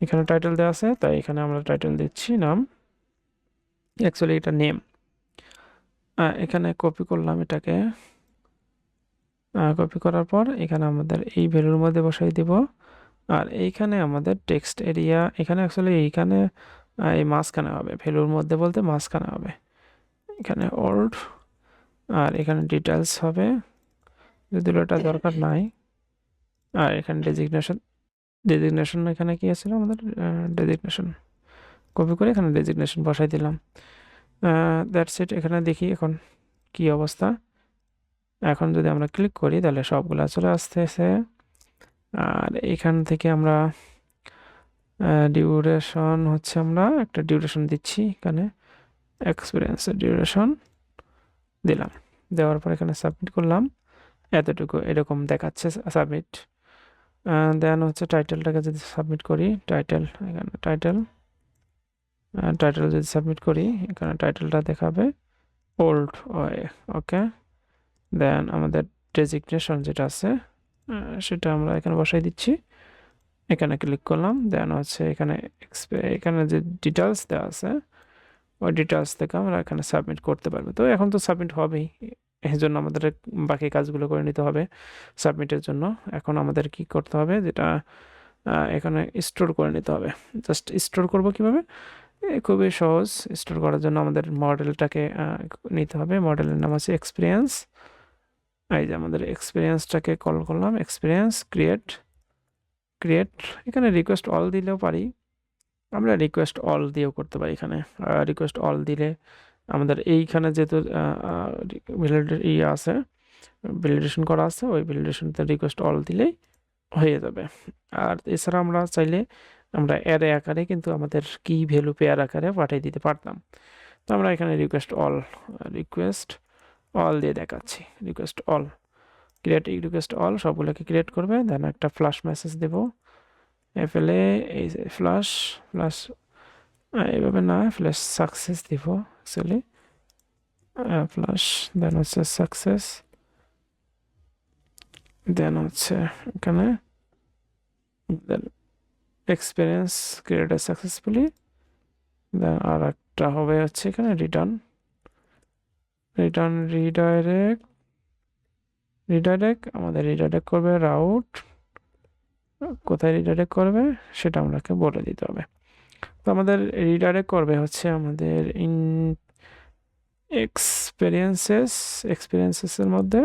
এখানে টাইটেল দেওয়া আছে, তাই এখানে আমরা টাইটেল দিচ্ছি নাম, অ্যাকচুয়ালি এটা নেম। এখানে কপি করলাম এটাকে, কপি করার পর এখানে আমাদের এই ভ্যালুর মধ্যে বসাই দিব। আর এইখানে আমাদের টেক্সট এরিয়া, এখানে অ্যাকচুয়ালি এইখানে এই মাঝখানে হবে, ভ্যালুর মধ্যে বলতে মাঝখানে হবে, এখানে ওল্ড, আর এখানে ডিটেলস হবে, যদিও এটা দরকার নাই। আর এখানে ডেজিগনেশন এখানে কি আছে আমাদের ডেজিগনেশন, কপি করে এখানে ডেজিগনেশন বসাই দিলাম। That's it. এখানে দেখি এখন কি অবস্থা। এখন যদি আমরা ক্লিক করি তাহলে সবগুলা চলে আসতেছে। আর এখান থেকে আমরা ডিউরেশন হচ্ছে আমরা একটা ডিউরেশন দিচ্ছি, এখানে এক্সপিরিয়েন্সের ডিউরেশন দিলাম, দেওয়ার পর এখানে সাবমিট করলাম, এতটুকু এরকম দেখাচ্ছে সাবমিট। দেন হচ্ছে টাইটেলটাকে যদি সাবমিট করি, টাইটেল, এখানে টাইটেল যদি সাবমিট করি এখানে টাইটেলটা দেখাবে ওল্ড, ওকে। দেন আমাদের ডেজিগনেশন যেটা আছে সেটা আমরা এখানে বসাই দিচ্ছি, এখানে ক্লিক করলাম, দেন হচ্ছে এখানে যে ডিটেলস দেওয়া আছে ওই ডিটেলস থেকে আমরা এখানে সাবমিট করতে পারবো। তো এখন তো সাবমিট হবেই, এই জন্য আমাদের বাকি কাজগুলো করে নিতে হবে সাবমিটের জন্য। এখন আমাদের কি করতে হবে, যেটা এখানে স্টোর করে নিতে হবে। জাস্ট স্টোর করব কিভাবে, খুবই সহজ। স্টোর করার জন্য আমাদের মডেলটাকে নিতে হবে, মডেলের নাম আছে এক্সপিরিয়েন্স। এই যে আমাদের এক্সপিরিয়েন্সটাকে কল করলাম, এক্সপিরিয়েন্স ক্রিয়েট, এখানে রিকোয়েস্ট অল দিলেও পারি, আমরা রিকোয়েস্ট অল দিয়েও করতে পারি। এখানে রিকোয়েস্ট অল দিলে আমাদের এইখানে যেহেতু আছে, ভ্যালিডেশন করা আছে, ওই ভ্যালিডেশনতে রিকোয়েস্ট অল দিলেই হয়ে যাবে। আর এছাড়া আমরা চাইলে আমরা অ্যারে আকারে কিন্তু আমাদের কি ভ্যালু পেয়ার আকারে পাঠিয়ে দিতে পারতাম। তো আমরা এখানে রিকোয়েস্ট অল দিয়ে দেখাচ্ছি, request all create, request all সবগুলোকে ক্রিয়েট করবে। দেন একটা ফ্ল্যাশ মেসেজ দেব, এফএলএ এই যে ফ্ল্যাশ এইভাবে না, ফ্ল্যাশ সাকসেস দিব অ্যাকচুয়ালি, ফ্ল্যাশ, দেন হচ্ছে সাকসেস, দেন হচ্ছে এখানে এক্সপিরিয়েন্স ক্রিয়েটেড সাকসেসফুলি, দেন আর একটা হবে হচ্ছে এখানে রিটার্ন রিডাইরেক্ট আমাদের রিডাইরেক্ট করবে রাউট, কোথায় রিডাইরেক্ট করবে সেটা আমাকে বলে দিতে হবে। তো আমাদের রিডাইরেক্ট করবে হচ্ছে আমাদের এক্সপিরিয়েন্সেসের মধ্যে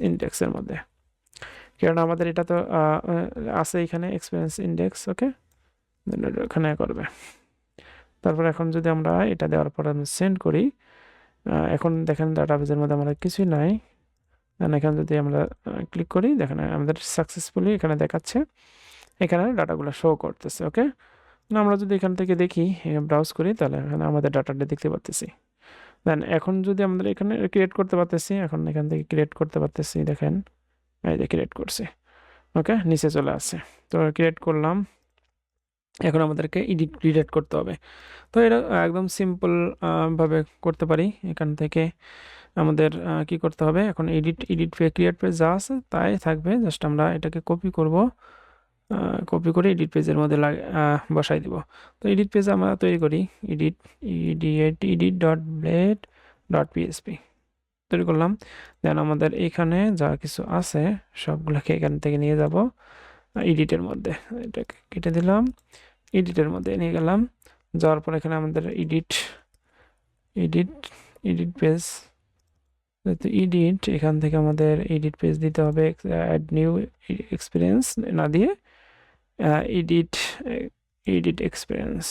ইন্ডেক্সের মধ্যে, কারণ আমাদের এটা তো আছে এখানে এক্সপিরিয়েন্স ইন্ডেক্স, ওকে, এখানে করবে। তারপর এখন যদি আমরা এটা দেওয়ার পর আমি সেন্ড করি, এখন দেখেন ডাটাবেজের মধ্যে আমাদের কিছুই নাই। এখানে যদি আমরা ক্লিক করি, দেখেন আমাদের সাকসেসফুলি এখানে দেখাচ্ছে, এখানে ডাটাগুলো শো করতেছে, ওকে। আমরা যদি এখান থেকে দেখি ব্রাউজ করি, তাহলে এখানে আমাদের ডাটাটা দেখতে পাচ্ছি। দেন এখন যদি আমাদের এখানে ক্রিয়েট করতে পারতেছি, এখন এখান থেকে ক্রিয়েট করতে পারতেছি, দেখেন এই যে ক্রিয়েট করছে, ওকে, নিচে চলে আসছে। তো ক্রিয়েট করলাম, এখন আমাদেরকে এডিট করতে হবে। তো এটা একদম সিম্পল ভাবে করতে পারি। এখান থেকে আমাদের কি করতে হবে, এখন ক্রিয়েট পেজ যা আছে তাই থাকবে, জাস্ট আমরা এটাকে কপি করে এডিট পেজের মধ্যে বসাই দিব। তো এডিট পেজ আমরা তৈরি করি, edit.blade.php তৈরি করলাম। দেন আমাদের এখানে যা কিছু আছে সবগুলোকে এখান থেকে নিয়ে যাব এডিটের মধ্যে, এটাকে কেটে দিলাম, এডিটের মধ্যে নিয়ে গেলাম। যাওয়ার পর এখানে আমাদের এডিট পেজ, এখান থেকে আমাদের এডিট পেজ দিতে হবে, অ্যাড নিউ এক্সপিরিয়েন্স না দিয়ে এডিট এক্সপিরিয়েন্স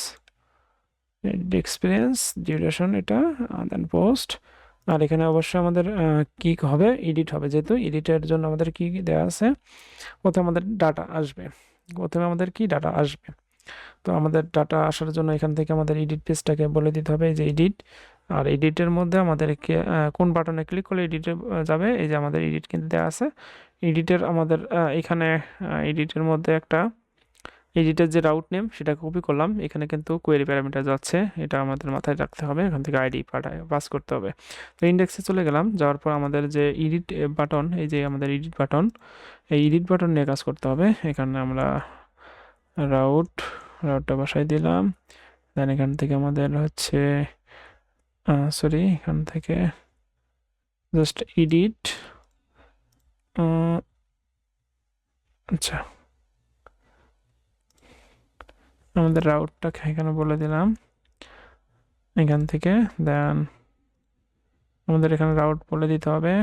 এক্সপিরিয়েন্স ডিউরেশন এটা, দেন পোস্ট। আর এখানে অবশ্যই আমাদের কি হবে, এডিট হবে, যেহেতু এডিটের জন্য আমাদের কি দেওয়া আছে, প্রথমে আমাদের ডাটা আসবে, প্রথমে আমাদের কি ডাটা আসবে। তো আমাদের ডাটা আসার জন্য এখান থেকে আমাদের এডিট পেজটাকে বলে দিতে হবে, এই যে এডিট। আর এডিটের মধ্যে আমাদেরকে কোন বাটনে ক্লিক করলে এডিটে যাবে, এই যে আমাদের এডিট কিন্তু দেওয়া আছে। এডিটের আমাদের এখানে এডিটের মধ্যে একটা এডিটের যে রাউট নেম সেটা কপি করলাম, এখানে কিন্তু কোয়েরি প্যারামিটার যাচ্ছে, এটা আমাদের মাথায় রাখতে হবে, এখান থেকে আইডি পাস করতে হবে। তো ইন্ডেক্সে চলে গেলাম, যাওয়ার পর আমাদের যে এডিট বাটন, এই যে আমাদের এডিট বাটন, এই এডিট বাটন নিয়ে কাজ করতে হবে। এখানে আমরা রাউটটা বসাই দিলাম। দেন এখান থেকে আমাদের হচ্ছে সরি, এখান থেকে জাস্ট এডিট, আচ্ছা আমাদের রাউটটাকে এখানে বলে দিলাম এখান থেকে। দেন আমাদের এখানে রাউট বলে দিতে হবে,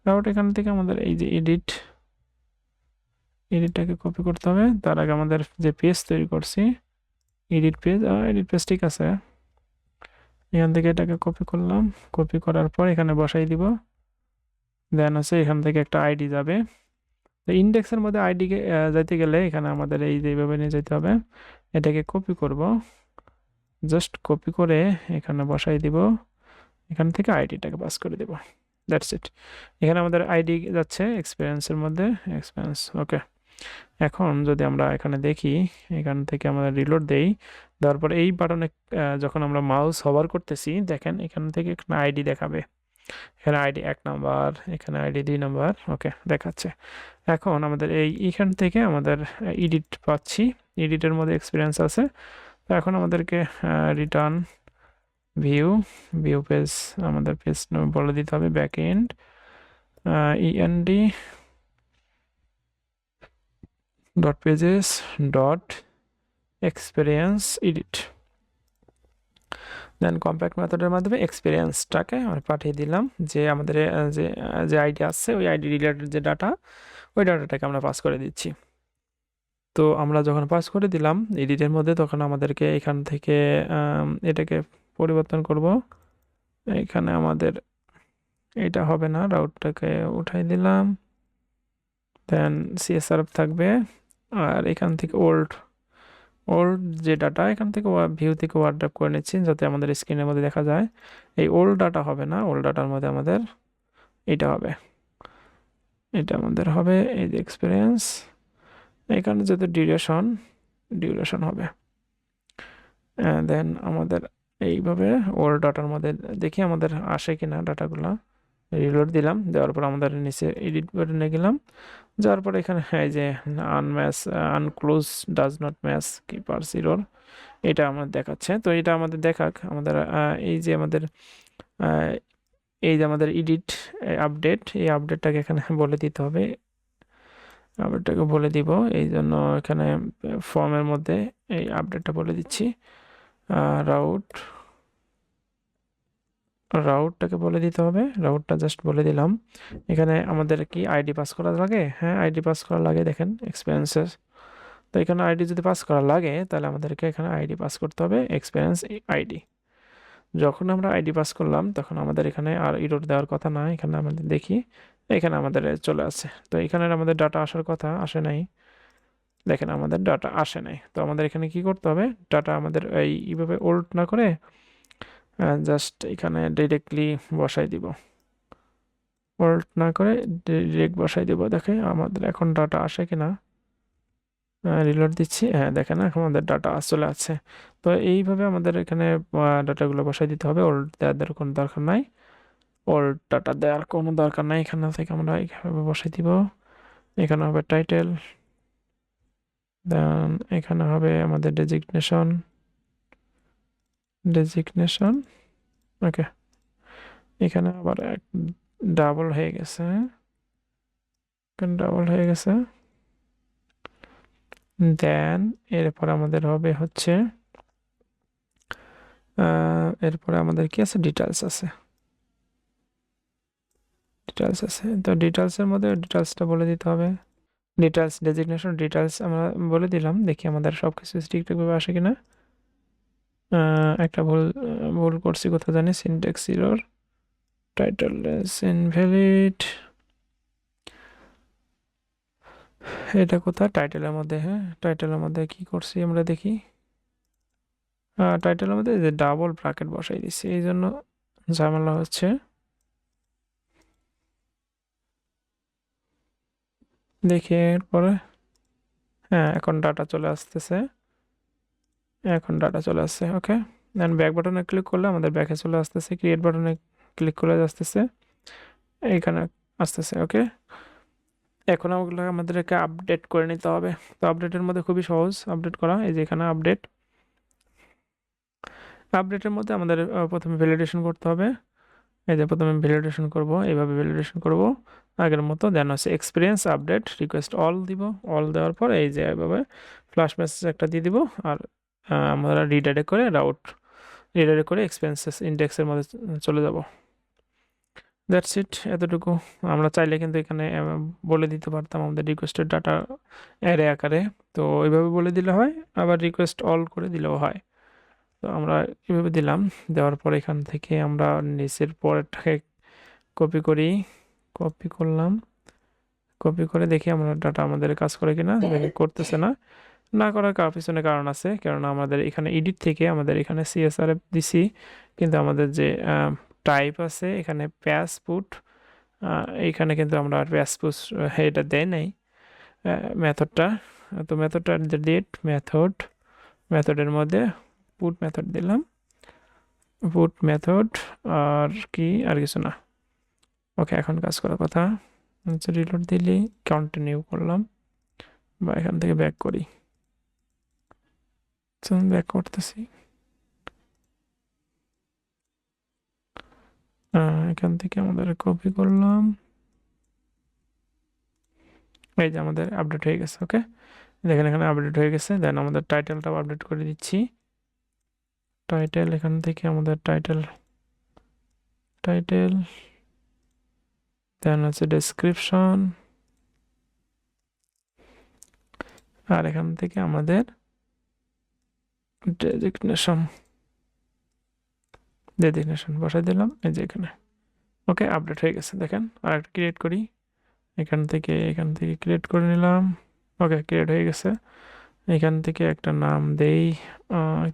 রাউট এখান থেকে আমাদের এই যে এডিটটাকে কপি করতে হবে। তার আগে আমাদের যে পেজ তৈরি করছি, এডিট পেজ ঠিক আছে, এখান থেকে এটাকে কপি করলাম, কপি করার পর এখানে বসাই দিব। দেন হচ্ছে এখান থেকে একটা আইডি যাবে। তো ইন্ডেক্সের মধ্যে আইডি যাইতে গেলে এখানে আমাদের এই যে এইভাবে নিয়ে যেতে হবে, এটাকে কপি করব, জাস্ট কপি করে এখানে বসাই দিব, এখান থেকে আইডিটাকে পাস করে দেব, দ্যাটস ইট। এখানে আমাদের আইডি যাচ্ছে এক্সপিরিয়েন্সের মধ্যে, এক্সপিরিয়েন্স ওকে। এখন যদি আমরা এখানে দেখি, এখান থেকে আমরা রিলোড দেই, দেওয়ার পর এই বাটনে যখন আমরা মাউস হভার করতেছি, দেখেন এখান থেকে একটা আইডি দেখাবে, এখানে আইডি 1 নাম্বার, এখানে আইডি 2 নাম্বার, ওকে দেখাচ্ছে। এখন আমাদের এইখান থেকে আমাদের এডিট পাচ্ছি, এডিটের মধ্যে এক্সপিরিয়েন্স আছে। তো এখন আমাদেরকে রিটার্ন ভিউ পেজ, আমাদের পেজ বলে দিতে হবে back end E N D dot pages dot experience edit. Then compact মেথডের মাধ্যমে এক্সপিরিয়েন্সটাকে আমরা পাঠিয়ে দিলাম, যে আমাদের যে আইডি আছে ওই আইডি রিলেটেড যে ডাটা, ওই ডাটাটাকে আমরা পাস করে দিচ্ছি। তো আমরা যখন পাস করে দিলাম এডিটের মধ্যে, তখন আমাদেরকে এখান থেকে এটাকে পরিবর্তন করব। এখানে আমাদের এটা হবে না, রাউটটাকে উঠাই দিলাম, দেন সিএসআর থাকবে। আর এখান থেকে ওল্ড যে ডাটা, এখান থেকে ভিউ থেকে ওয়ার্ড্রপ করে নিচ্ছি, যাতে আমাদের স্ক্রিনের মধ্যে দেখা যায়। এই ওল্ড ডাটা হবে না, ওল্ড ডাটার মধ্যে আমাদের এটা হবে, এটা আমাদের হবে এই যে এক্সপিরিয়েন্স, এখানে যাতে ডিউরেশন হবে। দেন আমাদের এইভাবে ওল্ড ডাটার মধ্যে দেখি আমাদের আসে কিনা ডাটাগুলো, রিলোড দিলাম, দেওয়ার পর আমাদের নিচে এডিট বাটনে গেলাম, যাওয়ার পর এখানে এই যে আনক্লোজ ডাজ নট ম্যাচ কিপার জিরোর, এটা আমাদের দেখাচ্ছে। তো এটা আমাদের দেখাক, আমাদের এই যে আমাদের এডিট আপডেট, এই আপডেটটাকে এখানে বলে দিতে হবে, আপডেটটাকে বলে দিব, এই জন্য এখানে ফর্মের মধ্যে এই আপডেটটা বলে দিচ্ছি। রাউটটাকে বলে দিতে হবে, রাউটটা জাস্ট বলে দিলাম। এখানে আমাদের কি আইডি পাস করা লাগে, হ্যাঁ আইডি পাস করা লাগে, দেখেন এক্সপিরিয়েন্সেস। তো এখানে আইডি যদি পাস করা লাগে, তাহলে আমাদেরকে এখানে আইডি পাস করতে হবে, এক্সপিরিয়েন্স আইডি। যখন আমরা আইডি পাস করলাম, তখন আমাদের এখানে আর ইরর দেওয়ার কথা না, এখানে আমাদের দেখি এখানে আমাদের চলে আসে। তো এখানে আমাদের ডাটা আসার কথা আসে নাই, দেখেন আমাদের ডাটা আসে নাই। তো আমাদের এখানে কি করতে হবে, ডাটা আমাদের এইভাবে ওল্ড না করে জাস্ট এখানে ডিরেক্টলি বসাই দিব, ওল্ড না করে ডিরেক্ট বসাই দিব। দেখে আমাদের এখন ডাটা আসে কিনা, রিলোড দিচ্ছি, হ্যাঁ দেখেন এখন আমাদের ডাটা চলে আসছে। তো এইভাবে আমাদের এখানে ডাটাগুলো বসাই দিতে হবে, ওল্ড দেওয়ার কোনো দরকার নাই, ওল্ড ডাটা দেওয়ার কোনো দরকার নাই। এখানে থেকে আমরা এইভাবে বসাই দিব, এখানে হবে টাইটেল, দেন এখানে হবে আমাদের ডেজিগনেশন, ওকে। এখানে আবার ডাবল হয়ে গেছে, দেন এরপর আমাদের হবে হচ্ছে এরপরে আমাদের কি আছে, ডিটেলস আছে। তো ডিটেলসের মধ্যে ডিটেলসটা বলে দিতে হবে, ডিটেলস ডেজিগনেশন ডিটেলস আমরা বলে দিলাম। দেখি আমাদের সব কিছু ঠিকঠাকভাবে আসে কিনা, একটা ভুল করছি, কোথাও জানি, সিনট্যাক্স এরর, টাইটেল ইনভ্যালিড, এটা কোথায়, টাইটেলের মধ্যে, হ্যাঁ টাইটেলের মধ্যে কি করছি আমরা দেখি, টাইটেলের মধ্যে যে ডাবল ব্র্যাকেট বসাই দিচ্ছি, এই জন্য ঝামেলা হচ্ছে। দেখি এরপরে, হ্যাঁ এখন ডাটা চলে আসতেছে, এখন ডাটা চলে আসছে, ওকে। দেন ব্যাক বাটনে ক্লিক করলে আমাদের ব্যাকে চলে আসতেছে, ক্রিয়েট বাটনে ক্লিক করলে আসতেছে, এইখানে আসতেছে, ওকে। এখন ওগুলো আমাদেরকে আপডেট করে নিতে হবে। তো আপডেটের মধ্যে খুবই সহজ আপডেট করা, এই যে এখানে আপডেট, আপডেটের মধ্যে আমাদের প্রথমে ভ্যালিডেশন করতে হবে। এই যে প্রথমে ভ্যালিডেশন করব, এইভাবে ভ্যালিডেশন করব আগের মতো। দেন হচ্ছে এক্সপিরিয়েন্স আপডেট রিকোয়েস্ট অল দিব, অল দেওয়ার পর এই যে এইভাবে ফ্ল্যাশ মেসেজ একটা দিয়ে দিব। আর আমরা রিডাইরেক্ট করে রিডাইরেক্ট করে এক্সপেন্সেস ইন্ডেক্সের মধ্যে চলে যাব। দ্যাটস ইট, এতটুকু। আমরা চাইলে কিন্তু এখানে বলে দিতে পারতাম আমাদের রিকোয়েস্টের ডাটা অ্যারে আকারে, তো এইভাবে বলে দিলে হয়, আবার রিকোয়েস্ট অল করে দিলেও হয়। তো আমরা এভাবে দিলাম, দেওয়ার পর এখান থেকে আমরা নিচের পরেরটাকে কপি করি, কপি করলাম, কপি করে দেখি আমরা ডাটা আমাদের কাজ করে কিনা, দেখি করতেছে না। না করার পিছনে কারণ আছে, কারণ আমাদের এখানে এডিট থেকে আমাদের এখানে সিএসআর দিছি, কিন্তু আমাদের যে টাইপ আছে এখানে প্যাস পুট, এইখানে কিন্তু আমরা প্যাস পুট এটা দেয় নাই মেথডটা। তো মেথডটা ডেট মেথড, মেথডের মধ্যে পুট মেথড দিলাম, পুট মেথড, আর কি আর কিছু না। ওকে, এখন কাজ করার কথা হচ্ছে রিলোড দিলেই কন্টিনিউ করলাম, বা এখান থেকে ব্যাক করি, ব্যাক করতেছি। এখান থেকে আমাদের কপি করলাম, এই যে আমাদের আপডেট হয়ে গেছে, ওকে। দেখেন এখানে আপডেট হয়ে গেছে। দেন আমাদের টাইটেলটাও আপডেট করে দিচ্ছি, টাইটেল, এখান থেকে আমাদের টাইটেল, টাইটেল, দেন হচ্ছে ডেসক্রিপশন, আর এখান থেকে আমাদের ডেজিগনেশন, ডেজিগনেশন বসাই দিলাম এই যে এখানে, ওকে। আপডেট হয়ে গেছে, দেখেন। আর একটা ক্রিয়েট করি, এখান থেকে ক্রিয়েট করে নিলাম, ওকে ক্রিয়েট হয়ে গেছে। এখান থেকে একটা নাম দেই,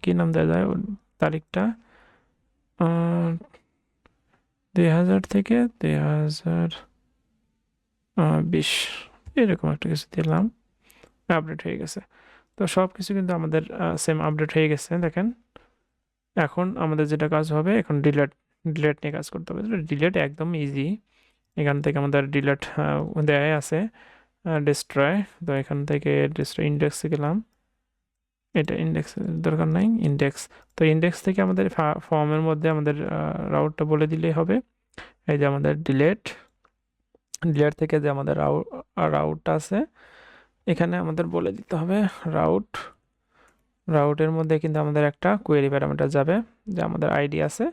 কি নাম দেওয়া যায়, তারিখটা 2000 থেকে 2020, এরকম একটা কিছু দিলাম। আপডেট হয়ে গেছে। তো সব কিছু কিন্তু আমাদের সেম আপডেট হয়ে গেছে, দেখেন। এখন আমাদের যেটা কাজ হবে, এখন ডিলেট, ডিলেট নিয়ে কাজ করতে হবে। ডিলেট একদম ইজি, এখান থেকে আমাদের ডিলেট দেয়া আছে, ডিস্ট্রয়। তো এখান থেকে ডিস্ট্রয় ইন্ডেক্সে গেলাম, এটা ইন্ডেক্স দরকার নাই, ইন্ডেক্স। তো ইন্ডেক্স থেকে আমাদের ফর্মের মধ্যে আমাদের রাউটটা বলে দিলেই হবে। এই যে আমাদের ডিলেট, ডিলেট থেকে যে আমাদের রাউটটা আছে, এখানে আমাদের বলে দিতে হবে রাউট, রাউটের মধ্যে কিন্তু আমাদের একটা কোয়েরি প্যারামিটার যাবে, যে আমাদের আইডি আছে,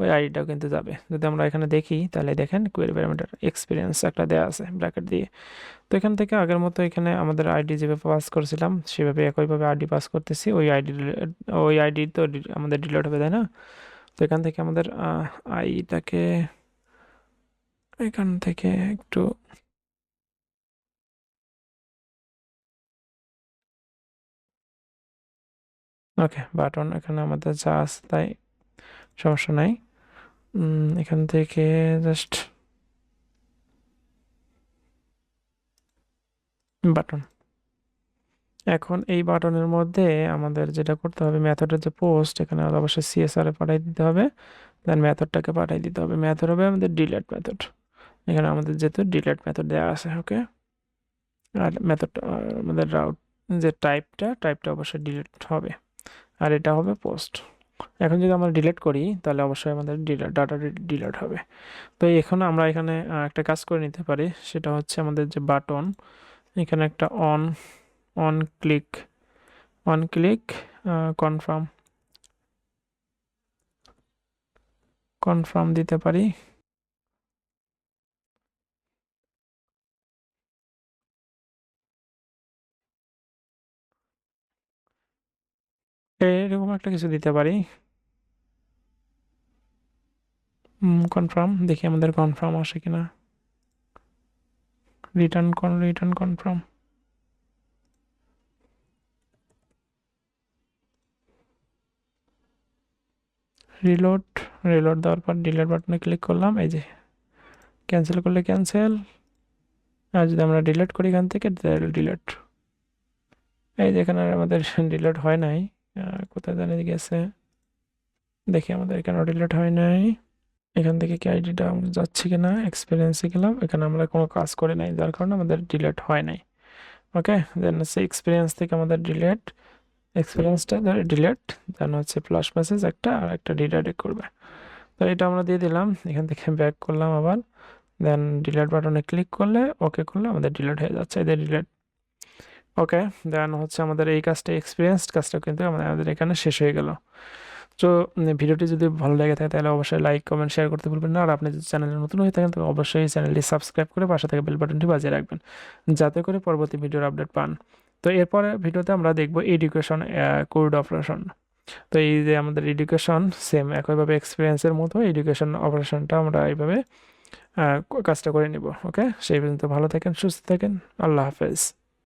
ওই আইডিটাও কিন্তু যাবে। যদি আমরা এখানে দেখি তাহলে দেখেন কোয়েরি প্যারামিটার এক্সপিরিয়েন্স একটা দেওয়া আছে ব্র্যাকেট দিয়ে। তো এখান থেকে আগের মতো এখানে আমাদের আইডি যেভাবে পাস করেছিলাম সেভাবে একইভাবে আইডি পাস করতেছি, ওই আইডি তো আমাদের ডিলিট হবে, তাই না? তো এখান থেকে আমাদের আইটাকে এখান থেকে একটু, ওকে বাটন এখানে আমাদের যা আছে তাই, সমস্যা নাই। এখান থেকে জাস্ট বাটন, এখন এই বাটনের মধ্যে আমাদের যেটা করতে হবে, মেথডের যে পোস্ট, এখানে অবশ্যই সিএসআর এ পাঠিয়ে দিতে হবে। দেন মেথডটাকে পাঠিয়ে দিতে হবে, মেথড হবে আমাদের ডিলেট মেথড। এখানে আমাদের যেহেতু ডিলেট মেথড দেওয়া আছে, ওকে। আর মেথড আমাদের রাউট, যে টাইপটা অবশ্যই ডিলেট হবে, আর এটা হবে পোস্ট। এখন যদি আমরা ডিলেট করি তাহলে অবশ্যই আমাদের ডাটা ডিলেট হবে। তো এখন আমরা এখানে একটা কাজ করে নিতে পারি, সেটা হচ্ছে আমাদের যে বাটন, এখানে একটা on click, on click confirm, confirm দিতে পারি। এরকম একটা কিছু দিতে পারি। কনফার্ম, দেখি আমাদের কনফার্ম আসে কিনা। Return confirm. রিলোড, রিলোড দেওয়ার পর ডিলিট বাটনে ক্লিক করলাম, এই যে ক্যান্সেল করলে ক্যান্সেল, আর যদি আমরা ডিলিট করি এখান থেকে ডিলিট। এই যে এখানে আমাদের ডিলিট হয় নাই, কোথায় জানি গেছে, দেখি আমাদের কেন ডিলিট হয় নাই। এখান থেকে কি আইডিটা আমরা যাচ্ছি কিনা, এক্সপিরিয়েন্সে গেলাম, এখানে আমরা কোনো কাজ করি নাই যার কারণে আমাদের ডিলিট হয় নাই। ওকে, দেন হচ্ছে এক্সপিরিয়েন্স থেকে আমাদের ডিলিট, এক্সপিরিয়েন্সটা ডিলিট, দেন হচ্ছে প্লাস মেসেজ একটা আর একটা রিডাইরেক্ট করবে। তো এটা আমরা দিয়ে দিলাম, এখান থেকে ব্যাক করলাম আবার, দেন ডিলিট বাটনে ক্লিক করলে ওকে করলে আমাদের ডিলিট হয়ে যাচ্ছে, এদের ডিলিট। ওকে, দেন হচ্ছে আমাদের এই কাজটা, এক্সপিরিয়েন্স কাজটা কিন্তু আমাদের এখানে শেষ হয়ে গেল। তো ভিডিওটি যদি ভালো লেগে থাকে তাহলে অবশ্যই লাইক কমেন্ট শেয়ার করতে ভুলবেন না, আর আপনি যদি চ্যানেলে নতুন হয়ে থাকেন তবে অবশ্যই চ্যানেলটি সাবস্ক্রাইব করে পাশে থেকে বেল বাটনটি বাজিয়ে রাখবেন যাতে করে পরবর্তী ভিডিওর আপডেট পান। তো এরপরে ভিডিওতে আমরা দেখব এডুকেশন কোড অপারেশন। তো এই যে আমাদের এডুকেশন সেম একইভাবে এক্সপিরিয়েন্সের মতো এডুকেশন অপারেশনটা আমরা এইভাবে কাজটা করে নিব। ওকে, সেই পর্যন্ত ভালো থাকেন, সুস্থ থাকেন, আল্লাহ হাফেজ।